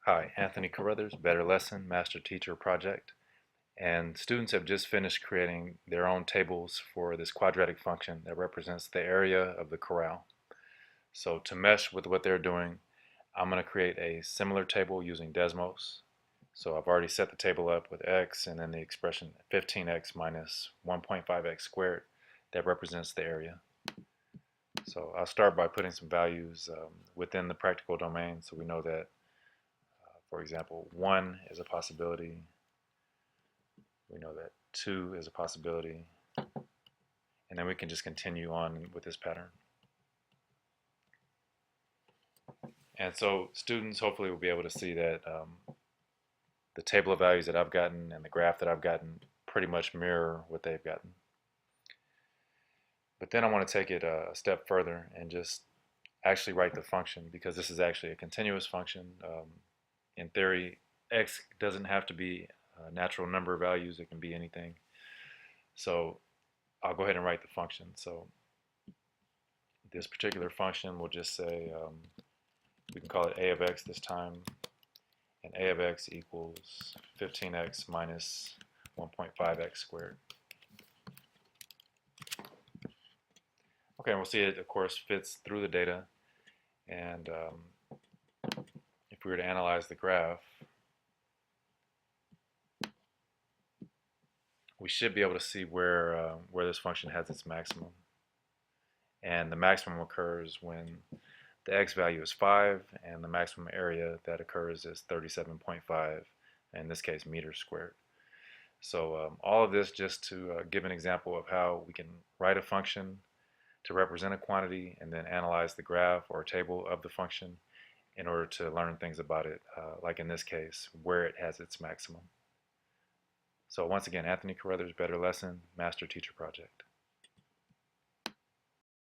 Hi, Anthony Carruthers, Better Lesson, Master Teacher Project. And students have just finished creating their own tables for this quadratic function that represents the area of the corral. So to mesh with what they're doing, I'm going to create a similar table using Desmos. So I've already set the table up with x and then the expression 15x minus 1.5x squared that represents the area. So I'll start by putting some values within the practical domain so we know that, for example, 1 is a possibility. We know that 2 is a possibility. And then we can just continue on with this pattern. And so students hopefully will be able to see that the table of values that I've gotten and the graph that I've gotten pretty much mirror what they've gotten. But then I want to take it a step further and just actually write the function, because this is actually a continuous function. In theory, x doesn't have to be a natural number of values. It can be anything. So I'll go ahead and write the function. So this particular function will just say, we can call it a of x this time, and a of x equals 15x minus 1.5x squared. Okay, and we'll see it, of course, fits through the data. And if we were to analyze the graph, we should be able to see where this function has its maximum. And the maximum occurs when the x value is 5, and the maximum area that occurs is 37.5, in this case meters squared. So all of this just to give an example of how we can write a function to represent a quantity and then analyze the graph or table of the function in order to learn things about it, like in this case, where it has its maximum. So once again, Anthony Carruthers, Better Lesson, Master Teacher Project.